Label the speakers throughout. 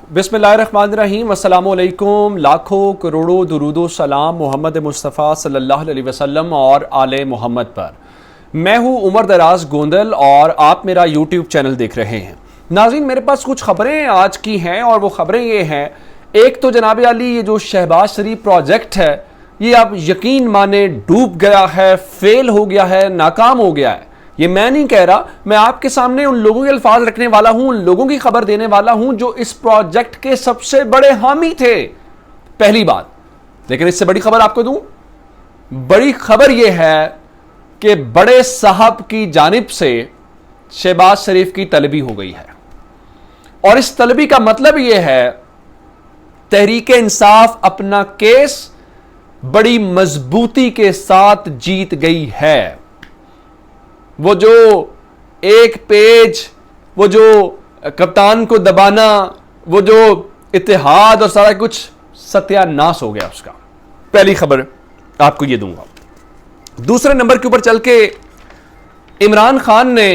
Speaker 1: बिस्मिल्लाहिर्रहमानिर्रहीम, अस्सलामुअलैकुम। लाखों करोड़ों दुरूदो सलाम मोहम्मद मुस्तफ़ा सल्लल्लाहु अलैहि वसल्लम और आले मोहम्मद पर। मैं हूँ उमर दराज गोंदल और आप मेरा यूट्यूब चैनल देख रहे हैं। नाज़रीन, मेरे पास कुछ खबरें आज की हैं और वो खबरें ये हैं, एक तो जनाब अली ये जो शहबाज शरीफ प्रोजेक्ट है ये आप यकीन माने डूब गया है, फेल हो गया है, नाकाम हो गया है। ये मैं नहीं कह रहा, मैं आपके सामने उन लोगों के अल्फाज रखने वाला हूं, उन लोगों की खबर देने वाला हूं जो इस प्रोजेक्ट के सबसे बड़े हामी थे। पहली बात, लेकिन इससे बड़ी खबर आपको दूं। बड़ी खबर यह है कि बड़े साहब की जानिब से शहबाज शरीफ की तलबी हो गई है और इस तलबी का मतलब यह है तहरीक इंसाफ अपना केस बड़ी मजबूती के साथ जीत गई है। वो जो एक पेज, वो जो कप्तान को दबाना, वो जो इत्तेहाद और सारा कुछ सत्यानाश हो गया उसका। पहली खबर आपको ये दूंगा। दूसरे नंबर के ऊपर चल के इमरान खान ने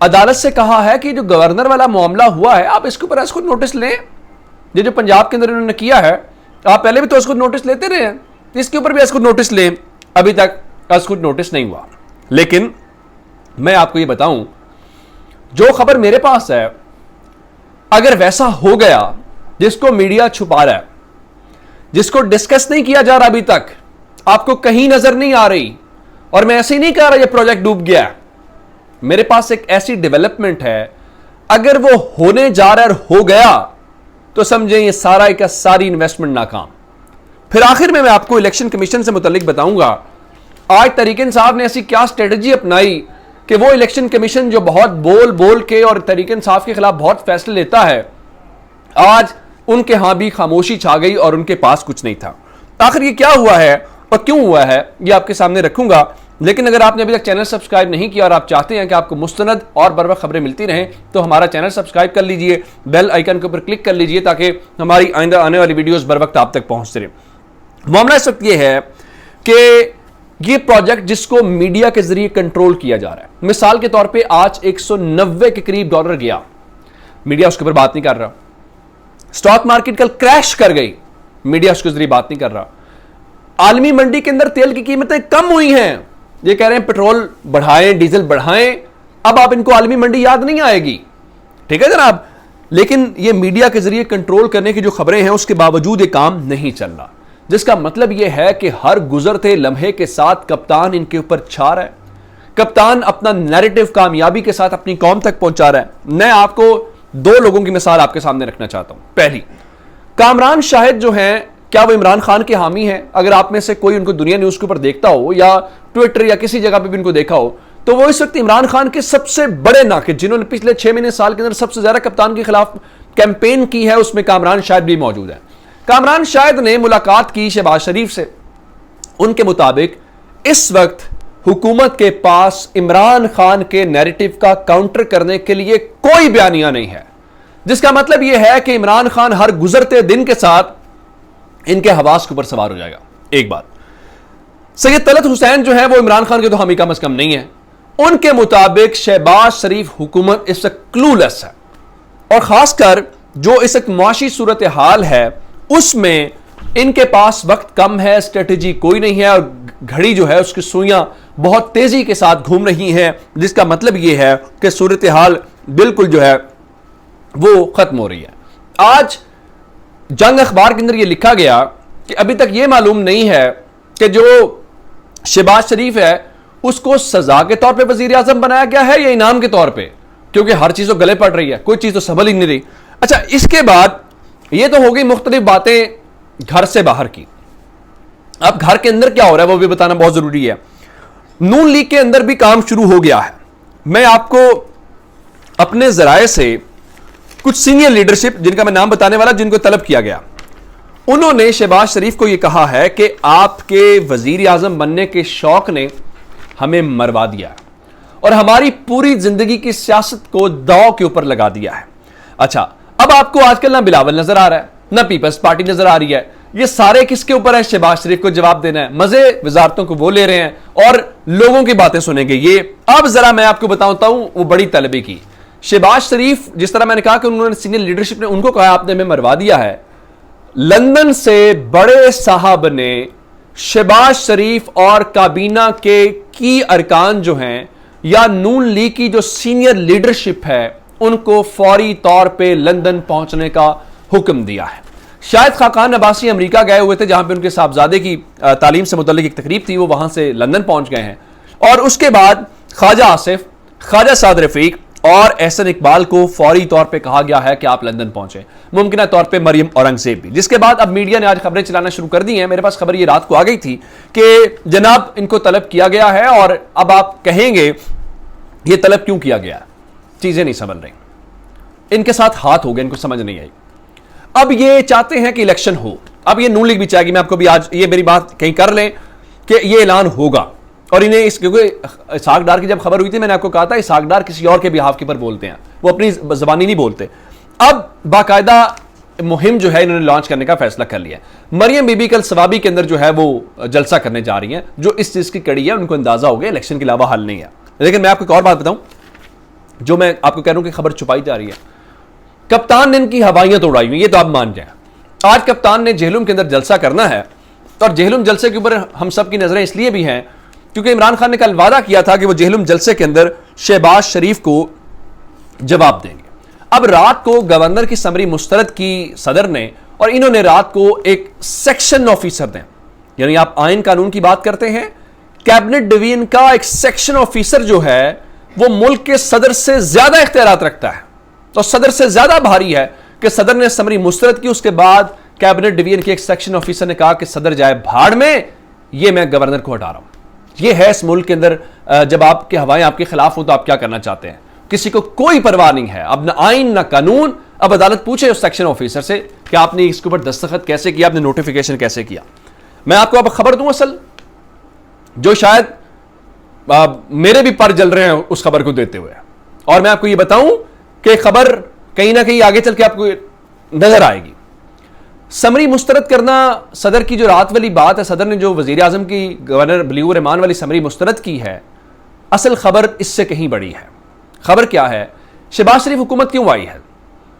Speaker 1: अदालत से कहा है कि जो गवर्नर वाला मामला हुआ है आप इसके ऊपर इसको नोटिस लें। ये जो पंजाब के अंदर इन्होंने किया है, आप पहले भी तो इसको नोटिस लेते रहे हैं, इसके ऊपर भी इसको नोटिस लें। अभी तक इसको नोटिस नहीं हुआ। लेकिन मैं आपको ये बताऊं, जो खबर मेरे पास है, अगर वैसा हो गया जिसको मीडिया छुपा रहा है, जिसको डिस्कस नहीं किया जा रहा अभी तक, आपको कहीं नजर नहीं आ रही, और मैं ऐसे ही नहीं कह रहा ये प्रोजेक्ट डूब गया, मेरे पास एक ऐसी डेवलपमेंट है, अगर वो होने जा रहा है और हो गया तो समझें ये सारा का सारी इन्वेस्टमेंट नाकाम। फिर आखिर में मैं आपको इलेक्शन कमीशन से मुतालिक बताऊंगा आज तहरीक इंसाफ ने ऐसी क्या स्ट्रेटजी अपनाई कि वो इलेक्शन कमीशन जो बहुत बोल बोल के और तहरीक इंसाफ के खिलाफ बहुत फैसले लेता है, आज उनके यहां भी खामोशी छा गई और उनके पास कुछ नहीं था। आखिर ये क्या हुआ है और क्यों हुआ है ये आपके सामने रखूंगा। लेकिन अगर आपने अभी तक चैनल सब्सक्राइब नहीं किया और आप चाहते हैं कि आपको मुस्तनद और बर वक्त खबरें मिलती रहें तो हमारा चैनल सब्सक्राइब कर लीजिए, बेल आइकन के ऊपर क्लिक कर लीजिए ताकि हमारी आइंदा आने वाली वीडियोस बर वक्त आप तक पहुंचते रहे। मामला इस वक्त ये है कि ये प्रोजेक्ट जिसको मीडिया के जरिए कंट्रोल किया जा रहा है, मिसाल के तौर पे आज 190 के करीब डॉलर गया, मीडिया उसके ऊपर बात नहीं कर रहा। स्टॉक मार्केट कल क्रैश कर गई, मीडिया उसके जरिए बात नहीं कर रहा। आलमी मंडी के अंदर तेल की कीमतें कम हुई हैं, ये कह रहे हैं पेट्रोल बढ़ाएं, डीजल बढ़ाएं। अब आप इनको आलमी मंडी याद नहीं आएगी, ठीक है जनाब। लेकिन ये मीडिया के जरिए कंट्रोल करने की जो खबरें हैं उसके बावजूद ये काम नहीं चल रहा, जिसका मतलब यह है कि हर गुजरते लम्हे के साथ कप्तान इनके ऊपर छा रहा है। कप्तान अपना नैरेटिव कामयाबी के साथ अपनी कौम तक पहुंचा रहा है। मैं आपको दो लोगों की मिसाल आपके सामने रखना चाहता हूं। पहली, कामरान शाहिद जो हैं, क्या वो इमरान खान के हामी हैं? अगर आप में से कोई उनको दुनिया न्यूज के ऊपर देखता हो या ट्विटर या किसी जगह पे भी उनको देखा हो तो वो इस वक्त इमरान खान के सबसे बड़े नाकिद, जिन्होंने पिछले 6 महीने साल के अंदर सबसे ज्यादा कप्तान के खिलाफ कैंपेन की है, उसमें कामरान शाहिद भी मौजूद है। कामरान शाहिद ने मुलाकात की शहबाज शरीफ से। उनके मुताबिक इस वक्त हुकूमत के पास इमरान खान के नैरेटिव का काउंटर करने के लिए कोई बयानिया नहीं है, जिसका मतलब यह है कि इमरान खान हर गुजरते दिन के साथ इनके हवास के ऊपर सवार हो जाएगा। एक बात, सैयद तलत हुसैन जो है वो इमरान खान के तो हामी कम से कम नहीं है। उनके मुताबिक शहबाज शरीफ हुकूमत इस वक्त क्लूलेस है और खासकर जो इस वक्त मुआशी सूरत हाल है उसमें इनके पास वक्त कम है, स्ट्रेटेजी कोई नहीं है और घड़ी जो है उसकी सुइयां बहुत तेजी के साथ घूम रही हैं, जिसका मतलब यह है कि सूरत हाल बिल्कुल जो है वो खत्म हो रही है। आज जंग अखबार के अंदर यह लिखा गया कि अभी तक यह मालूम नहीं है कि जो शहबाज शरीफ है उसको सजा के तौर पे वजीर आजम बनाया गया है या इनाम के तौर पे, क्योंकि हर चीज तो गले पड़ रही है, कोई चीज तो संभल ही नहीं रही। अच्छा, इसके बाद ये तो हो गई मुख्तलिफ बातें घर से बाहर की। अब घर के अंदर क्या हो रहा है वो भी बताना बहुत जरूरी है। नून लीग के अंदर भी काम शुरू हो गया है। मैं आपको अपने जराए से कुछ सीनियर लीडरशिप, जिनका मैं नाम बताने वाला, जिनको तलब किया गया, उन्होंने शहबाज शरीफ को यह कहा है कि आपके वजीर आजम बनने के शौक ने हमें मरवा दिया और हमारी पूरी जिंदगी की सियासत को दांव के ऊपर लगा दिया है। अच्छा, अब आपको आजकल ना बिलावल नजर आ रहा है, ना पीपल्स पार्टी नजर आ रही है, ये सारे किसके ऊपर है? शहबाज शरीफ को जवाब देना है। मजे वजारतों को वो ले रहे हैं और लोगों की बातें सुनेंगे ये। अब जरा मैं आपको बताता हूं वो बड़ी तलबी की शहबाज शरीफ, जिस तरह मैंने कहा कि उन्होंने सीनियर लीडरशिप ने उनको कहा आपने हमें मरवा दिया है, लंदन से बड़े साहब ने शहबाज शरीफ और काबीना के की अरकान जो हैं या नून लीग की जो सीनियर लीडरशिप है उनको फौरी तौर पे लंदन पहुंचने का हुक्म दिया है। शायद खाकान अब्बासी अमेरिका गए हुए थे जहां पे उनके साहबजादे की तालीम से मुतल्लिक एक तकरीब थी, वो वहां से लंदन पहुंच गए हैं। और उसके बाद ख्वाजा आसिफ, ख्वाजा साद रफीक और एहसन इकबाल को फौरी तौर पे कहा गया है कि आप लंदन पहुंचे, मुमकिन तौर पे मरियम औरंगजेब भी। जिसके बाद अब मीडिया ने आज खबरें चलाना शुरू कर दी हैं। मेरे पास खबर ये रात को आ गई थी कि जनाब इनको तलब किया गया है, और अब आप कहेंगे ये तलब क्यों किया गया, चीजें नहीं समझ रही, इनके साथ हाथ हो गए, इनको समझ नहीं आई। अब ये चाहते हैं कि इलेक्शन हो, अब ये नून लीग भी चाहेगी, मैं आपको भी आज ये मेरी बात कहीं कर लें कि ये ऐलान होगा। और इन्हें इस, क्योंकि इसहाक डार की जब खबर हुई थी मैंने आपको कहा था इसहाक डार किसी और के बिहाफ के ऊपर बोलते हैं, वो अपनी जबानी नहीं बोलते। अब बाकायदा मुहिम जो है इन्होंने लॉन्च करने का फैसला कर लिया। मरियम बीबी कल सवाबी के अंदर जो है वो जलसा करने जा रही हैं, जो इस चीज की कड़ी है, उनको अंदाजा हो गया इलेक्शन के अलावा हल नहीं है। लेकिन मैं आपको एक और बात बताऊं, जो मैं आपको कह रहा हूं कि खबर छुपाई जा रही है। कप्तान ने इनकी हवाइयां तो उड़ाई हुई, ये तो आप मान जाए। आज कप्तान ने जेहलुम के अंदर जलसा करना है, और जेहलुम जलसे के ऊपर हम सब की नजरें इसलिए भी हैं क्योंकि इमरान खान ने कल वादा किया था कि वो जेहलुम जलसे के अंदर शहबाज शरीफ को जवाब देंगे। अब रात को गवर्नर की समरी मुस्तरद की सदर ने, और इन्होंने रात को एक सेक्शन ऑफिसर ने, यानी आप आइन कानून की बात करते हैं, कैबिनेट डिवीजन का एक सेक्शन ऑफिसर जो है वो मुल्क के सदर से ज्यादा इख्तियारात रखता है, तो सदर से ज्यादा भारी है कि सदर ने समरी मुस्तरद की, उसके बाद कैबिनेट डिवीजन के एक सेक्शन ऑफिसर ने कहा कि सदर जाए भाड़ में, ये मैं गवर्नर को हटा रहा हूं। ये है इस मुल्क के अंदर, जब आपकी हवाएं आपके खिलाफ हो तो आप क्या करना चाहते हैं, किसी को कोई परवाह नहीं है, अब ना आइन ना कानून। अब अदालत पूछे उस सेक्शन ऑफिसर से कि आपने इसके ऊपर दस्तखत कैसे किया, आपने नोटिफिकेशन कैसे किया। मैं आपको अब खबर दूं असल, जो शायद मेरे भी पर जल रहे हैं उस खबर को देते हुए, और मैं आपको ये बताऊं कि खबर कहीं ना कहीं आगे चल के आपको नजर आएगी। समरी मुस्तरद करना, सदर की जो रात वाली बात है, सदर ने जो वजीर आजम की गवर्नर बलीगुर रहमान वाली समरी मुस्तरद की है, असल खबर इससे कहीं बड़ी है। खबर क्या है, शहबाज शरीफ हुकूमत क्यों आई है?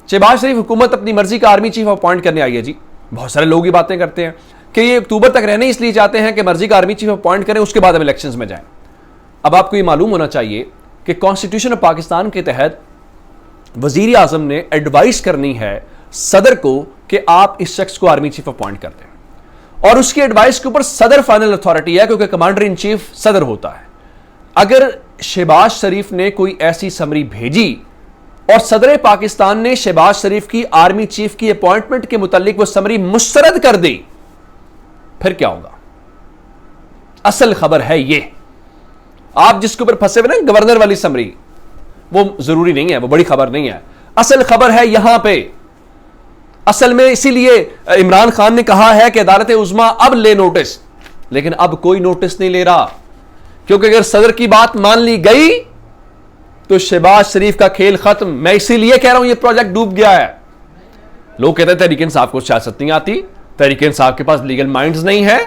Speaker 1: शहबाज शरीफ हुकूमत अपनी मर्जी का आर्मी चीफ अपॉइंट करने आई है जी। बहुत सारे लोग ये बातें करते हैं कि ये अक्टूबर तक रहने इसलिए चाहते हैं कि मर्जी का आर्मी चीफ अपॉइंट करें, उसके बाद हम इलेक्शंस में जाएं। अब आपको ये मालूम होना चाहिए कि कॉन्स्टिट्यूशन ऑफ पाकिस्तान के तहत वजीर आजम ने एडवाइस करनी है सदर को कि आप इस शख्स को आर्मी चीफ अपॉइंट कर दें, और उसकी एडवाइस के ऊपर सदर फाइनल अथॉरिटी है, क्योंकि कमांडर इन चीफ सदर होता है। अगर शहबाज शरीफ ने कोई ऐसी समरी भेजी और सदर पाकिस्तान ने शहबाज शरीफ की आर्मी चीफ की अपॉइंटमेंट के मुतालिक वो समरी मुस्तरद कर दी, फिर क्या होगा? असल खबर है ये, आप जिसके ऊपर फंसे हुए ना गवर्नर वाली समरी, वो जरूरी नहीं है, वो बड़ी खबर नहीं है। असल खबर है यहां पे, असल में इसीलिए इमरान खान ने कहा है कि अदालत उज़्मा अब ले नोटिस, लेकिन अब कोई नोटिस नहीं ले रहा, क्योंकि अगर सदर की बात मान ली गई तो शहबाज शरीफ का खेल खत्म। मैं इसीलिए कह रहा हूं ये प्रोजेक्ट डूब गया है। लोग कहते हैं तहरीक इंसाफ को सियासत नहीं आती, तहरीक इंसाफ के पास लीगल माइंड्स नहीं है।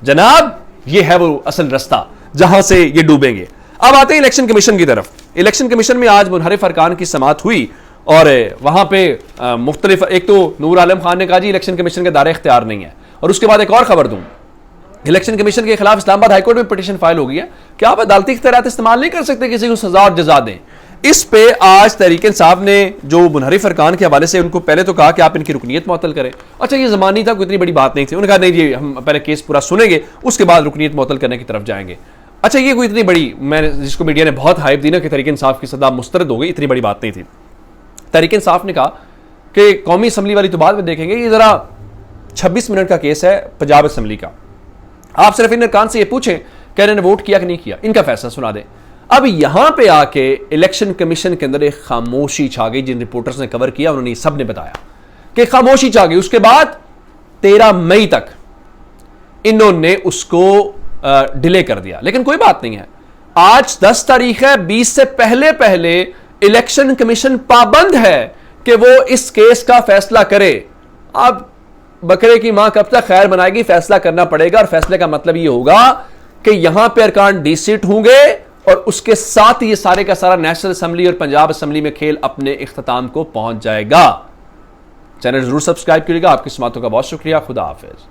Speaker 1: जनाब ये है वो असल रास्ता जहां से ये डूबेंगे। अब आते हैं इलेक्शन कमीशन की तरफ। इलेक्शन कमीशन में आज मुनहरिफ अरकान की समाअत हुई, और वहां पे मुख्तलिफ, एक तो नूर आलम खान ने कहा जी इलेक्शन कमीशन के दायरे इख्तियार नहीं है, और उसके बाद एक और खबर दूं, इलेक्शन कमीशन के खिलाफ इस्लामाबाद हाईकोर्ट में पिटीशन फाइल हो गई है कि आप अदालती इख्तियारात इस्तेमाल नहीं कर सकते, किसी को सजा और जजा दें। इस पे आज तहरीक इंसाफ ने जो मुनहरिफ अरकान के हवाले से उनको पहले तो कहा कि आप इनकी रुकनीत मुअत्तल करें। अच्छा ये ज़मानी था, कोई इतनी बड़ी बात नहीं थी। उन्होंने कहा नहीं जी हम पहले केस पूरा सुनेंगे, उसके बाद रुकनीत मुअत्तल करने की तरफ जाएंगे। अच्छा ये कोई इतनी बड़ी, मैंने जिसको मीडिया ने बहुत हाइप दी ना कि तहरीक इंसाफ की सदा मुस्तरद हो गई, इतनी बड़ी बात नहीं थी। तहरीक इंसाफ ने कहा कि कौमी असम्बली वाली तो बाद में देखेंगे, ये जरा 26 मिनट का केस है पंजाब असम्बली का, आप सिर्फ इन अरकान से ये पूछें कि इन्होंने वोट किया कि नहीं किया, इनका फैसला सुना दें। अब यहां पे आके इलेक्शन कमीशन के अंदर एक खामोशी छा गई। जिन रिपोर्टर्स ने कवर किया उन्होंने सब ने बताया कि खामोशी छा गई। उसके बाद 13 मई तक इन्होंने उसको डिले कर दिया, लेकिन कोई बात नहीं है, आज 10 तारीख है, 20 से पहले पहले इलेक्शन कमीशन पाबंद है कि वो इस केस का फैसला करे। अब बकरे की मां कब तक खैर बनाएगी, फैसला करना पड़ेगा, और फैसले का मतलब ये होगा कि यहां पे अरकान डिसीट होंगे और उसके साथ ये सारे का सारा नेशनल असेंबली और पंजाब असेंबली में खेल अपने इख्तिताम को पहुंच जाएगा। चैनल जरूर सब्सक्राइब करिएगा। आपकी समातों का बहुत शुक्रिया। खुदा हाफिज।